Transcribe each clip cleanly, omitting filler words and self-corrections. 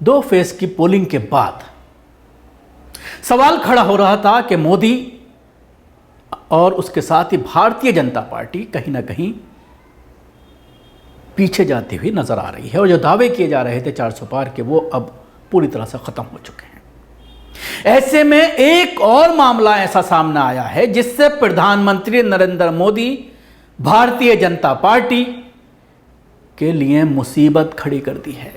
दो फेज की पोलिंग के बाद सवाल खड़ा हो रहा था कि मोदी और उसके साथ ही भारतीय जनता पार्टी कहीं ना कहीं पीछे जाती हुई नजर आ रही है और जो दावे किए जा रहे थे 400 पार के वो अब पूरी तरह से खत्म हो चुके हैं। ऐसे में एक और मामला ऐसा सामने आया है जिससे प्रधानमंत्री नरेंद्र मोदी भारतीय जनता पार्टी के लिए मुसीबत खड़ी कर दी है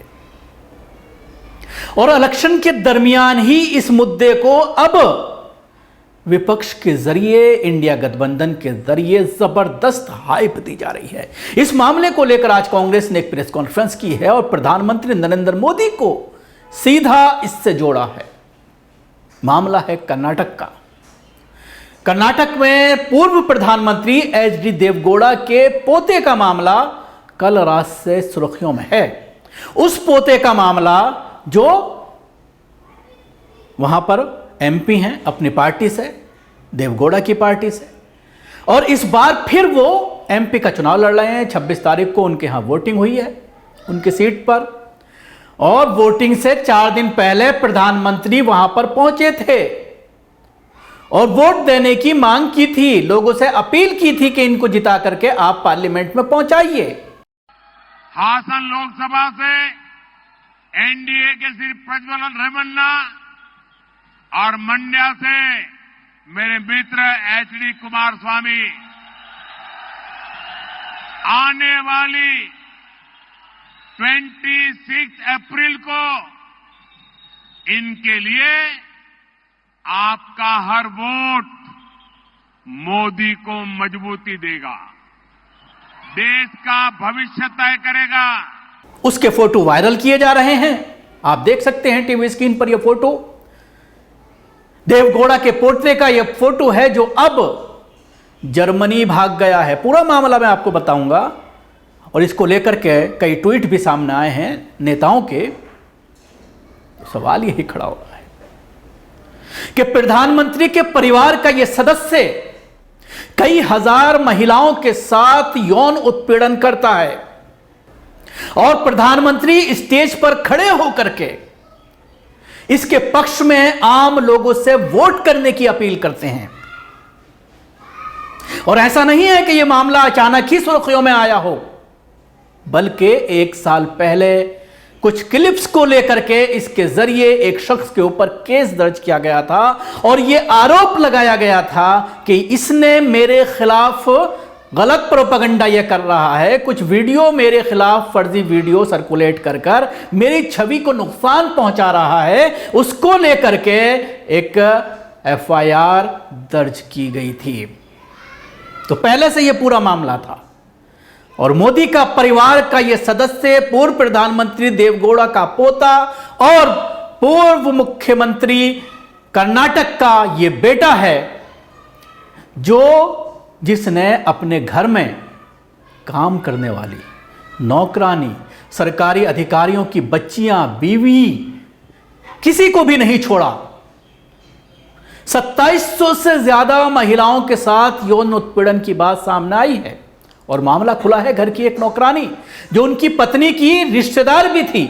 और इलेक्शन के दरमियान ही इस मुद्दे को अब विपक्ष के जरिए, इंडिया गठबंधन के जरिए जबरदस्त हाइप दी जा रही है। इस मामले को लेकर आज कांग्रेस ने एक प्रेस कॉन्फ्रेंस की है और प्रधानमंत्री नरेंद्र मोदी को सीधा इससे जोड़ा है। मामला है कर्नाटक का। कर्नाटक में पूर्व प्रधानमंत्री एच.डी. देवगौड़ा के पोते का मामला कल रात से सुर्खियों में है। उस पोते का मामला जो वहां पर एमपी हैं अपनी पार्टी से, देवगौड़ा की पार्टी से, और इस बार फिर वो एमपी का चुनाव लड़ रहे हैं। 26 तारीख को उनके यहां वोटिंग हुई है उनकी सीट पर और वोटिंग से 4 दिन पहले प्रधानमंत्री वहां पर पहुंचे थे और वोट देने की मांग की थी, लोगों से अपील की थी कि इनको जिता करके आप पार्लियामेंट में पहुंचाइए। हासन लोकसभा से एनडीए के श्री प्रज्वल रेवन्ना और मंड्या से मेरे मित्र एच.डी. कुमारस्वामी आने वाली 26 अप्रैल को इनके लिए आपका हर वोट मोदी को मजबूती देगा, देश का भविष्य तय करेगा। उसके फोटो वायरल किए जा रहे हैं, आप देख सकते हैं टीवी स्क्रीन पर यह फोटो। देवगौड़ा के पोते का यह फोटो है जो अब जर्मनी भाग गया है। पूरा मामला मैं आपको बताऊंगा और इसको लेकर के कई ट्वीट भी सामने आए हैं नेताओं के। सवाल यही खड़ा हो रहा है कि प्रधानमंत्री के परिवार का यह सदस्य कई हजार महिलाओं के साथ यौन उत्पीड़न करता है और प्रधानमंत्री स्टेज पर खड़े होकर के इसके पक्ष में आम लोगों से वोट करने की अपील करते हैं। और ऐसा नहीं है कि यह मामला अचानक ही सुर्खियों में आया हो, बल्कि 1 साल पहले कुछ क्लिप्स को लेकर के इसके जरिए एक शख्स के ऊपर केस दर्ज किया गया था और यह आरोप लगाया गया था कि इसने मेरे खिलाफ गलत प्रोपेगेंडा यह कर रहा है, कुछ वीडियो मेरे खिलाफ फर्जी वीडियो सर्कुलेट कर कर मेरी छवि को नुकसान पहुंचा रहा है। उसको लेकर के एक एफआईआर दर्ज की गई थी। तो पहले से यह पूरा मामला था और मोदी का परिवार का यह सदस्य, पूर्व प्रधानमंत्री देवगौड़ा का पोता और पूर्व मुख्यमंत्री कर्नाटक का यह बेटा है जिसने अपने घर में काम करने वाली नौकरानी, सरकारी अधिकारियों की बच्चियां, बीवी, किसी को भी नहीं छोड़ा। 2700 से ज्यादा महिलाओं के साथ यौन उत्पीड़न की बात सामने आई है और मामला खुला है घर की एक नौकरानी जो उनकी पत्नी की रिश्तेदार भी थी,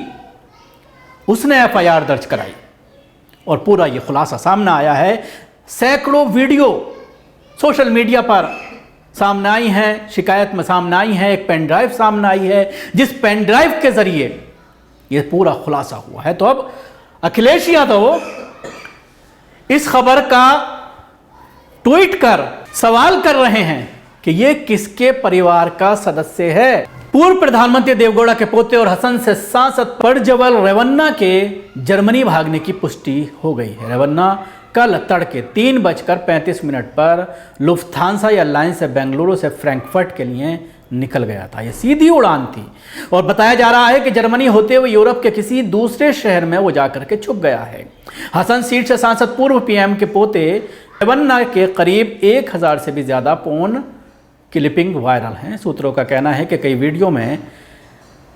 उसने एफआईआर दर्ज कराई और पूरा यह खुलासा सामने आया है। सैकड़ों वीडियो सोशल मीडिया पर सामने आई हैं, शिकायत में सामने आई है। एक पेन ड्राइव सामने आई है जिस पेन ड्राइव के जरिए यह पूरा खुलासा हुआ है। तो अब अखिलेश यादव इस खबर का ट्वीट कर सवाल कर रहे हैं कि यह किसके परिवार का सदस्य है। पूर्व प्रधानमंत्री देवगौड़ा के पोते और हसन से सांसद प्रज्वल रेवन्ना के जर्मनी भागने की पुष्टि हो गई है। रेवन्ना कल तड़के 3:35 पर लुफ्थांसा एयरलाइंस से बेंगलुरु से फ्रैंकफर्ट के लिए निकल गया था। यह सीधी उड़ान थी और बताया जा रहा है कि जर्मनी होते हुए यूरोप के किसी दूसरे शहर में वो जाकर के छुप गया है। हसन सीट से सांसद पूर्व पीएम के पोते रेवन्ना के करीब 1000 से भी ज्यादा फोन क्लिपिंग वायरल हैं। सूत्रों का कहना है कि कई वीडियो में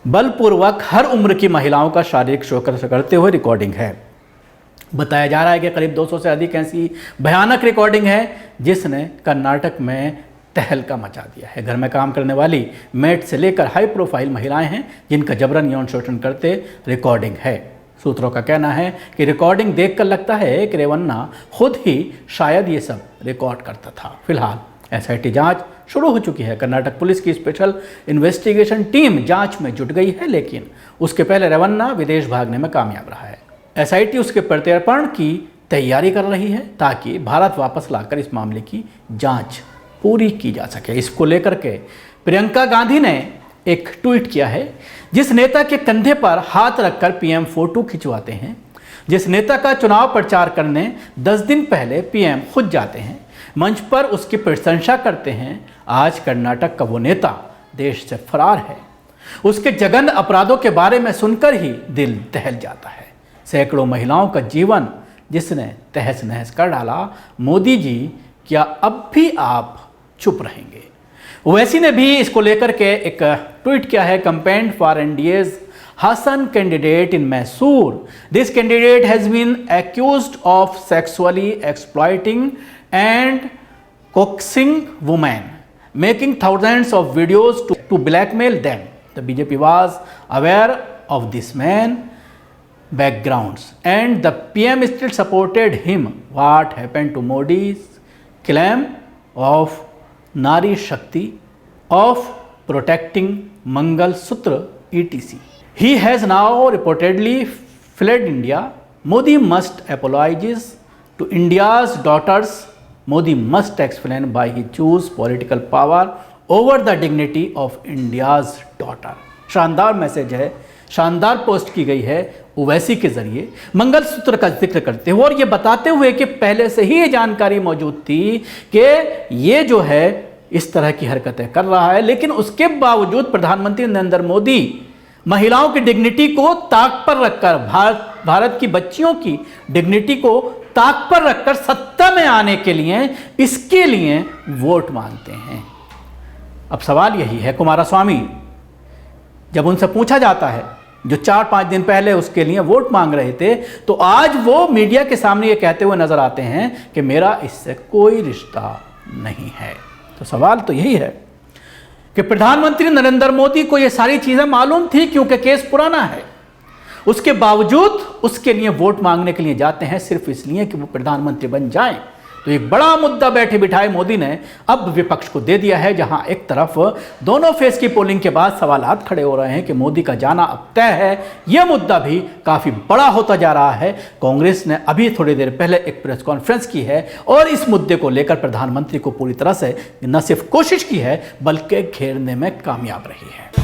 बलपूर्वक हर उम्र की महिलाओं का शारीरिक शोषण करते हुए रिकॉर्डिंग है। बताया जा रहा है कि करीब 200 से अधिक ऐसी भयानक रिकॉर्डिंग है जिसने कर्नाटक में तहलका मचा दिया है। घर में काम करने वाली मेड से लेकर हाई प्रोफाइल महिलाएं हैं जिनका जबरन यौन शोषण करते रिकॉर्डिंग है। सूत्रों का कहना है कि रिकॉर्डिंग देखकर लगता है कि रेवन्ना खुद ही शायद ये सब रिकॉर्ड करता था। फिलहाल एसआईटी जांच शुरू हो चुकी है। कर्नाटक पुलिस की स्पेशल इन्वेस्टिगेशन टीम जांच में जुट गई है, लेकिन उसके पहले रेवन्ना विदेश भागने में कामयाब रहा है। एसआईटी उसके प्रत्यर्पण की तैयारी कर रही है ताकि भारत वापस लाकर इस मामले की जांच पूरी की जा सके। इसको लेकर के प्रियंका गांधी ने एक ट्वीट किया है। जिस नेता के कंधे पर हाथ रखकर पीएम फोटो खिंचवाते हैं, जिस नेता का चुनाव प्रचार करने 10 दिन पहले पीएम खुद जाते हैं, मंच पर उसकी प्रशंसा करते हैं, आज कर्नाटक का वो नेता देश से फरार है। उसके जघन्य अपराधों के बारे में सुनकर ही दिल दहल जाता है। सैकड़ों महिलाओं का जीवन जिसने तहस नहस कर डाला, मोदी जी क्या अब भी आप चुप रहेंगे? ओवैसी ने भी इसको लेकर के एक ट्वीट किया है। Campaign for NDA's Hassan candidate in Mysore. This candidate has been accused of sexually exploiting and coaxing women, making thousands of videos to blackmail them. The BJP was aware of this man backgrounds and the PM still supported him. What happened to Modi's claim of Nari Shakti, of protecting Mangal Sutra, etc.? He has now reportedly fled India. Modi must apologize to India's daughters. Modi must explain why he chose political power over the dignity of India's daughter. शानदार message है, शानदार post की गई है ओवैसी के जरिए मंगलसूत्र का जिक्र करते हुए और ये बताते हुए कि पहले से ही ये जानकारी मौजूद थी कि ये जो है इस तरह की हरकतें कर रहा है, लेकिन उसके बावजूद प्रधानमंत्री नरेंद्र मोदी महिलाओं की डिग्निटी को ताक पर रखकर, भारत की बच्चियों की डिग्निटी को ताक पर रखकर सत्ता में आने के लिए, इसके लिए वोट मांगते हैं। अब सवाल यही है, कुमारस्वामी जब उनसे पूछा जाता है, जो 4-5 दिन पहले उसके लिए वोट मांग रहे थे, तो आज वो मीडिया के सामने ये कहते हुए नजर आते हैं कि मेरा इससे कोई रिश्ता नहीं है। तो सवाल तो यही है कि प्रधानमंत्री नरेंद्र मोदी को ये सारी चीजें मालूम थी, क्योंकि केस पुराना है, उसके बावजूद उसके लिए वोट मांगने के लिए जाते हैं सिर्फ इसलिए कि वो प्रधानमंत्री बन जाएं। तो एक बड़ा मुद्दा बैठे बिठाए मोदी ने अब विपक्ष को दे दिया है, जहां एक तरफ दोनों फेज की पोलिंग के बाद सवालात खड़े हो रहे हैं कि मोदी का जाना अब तय है। यह मुद्दा भी काफी बड़ा होता जा रहा है। कांग्रेस ने अभी थोड़ी देर पहले एक प्रेस कॉन्फ्रेंस की है और इस मुद्दे को लेकर प्रधानमंत्री को पूरी तरह से न सिर्फ कोशिश की है बल्कि घेरने में कामयाब रही है।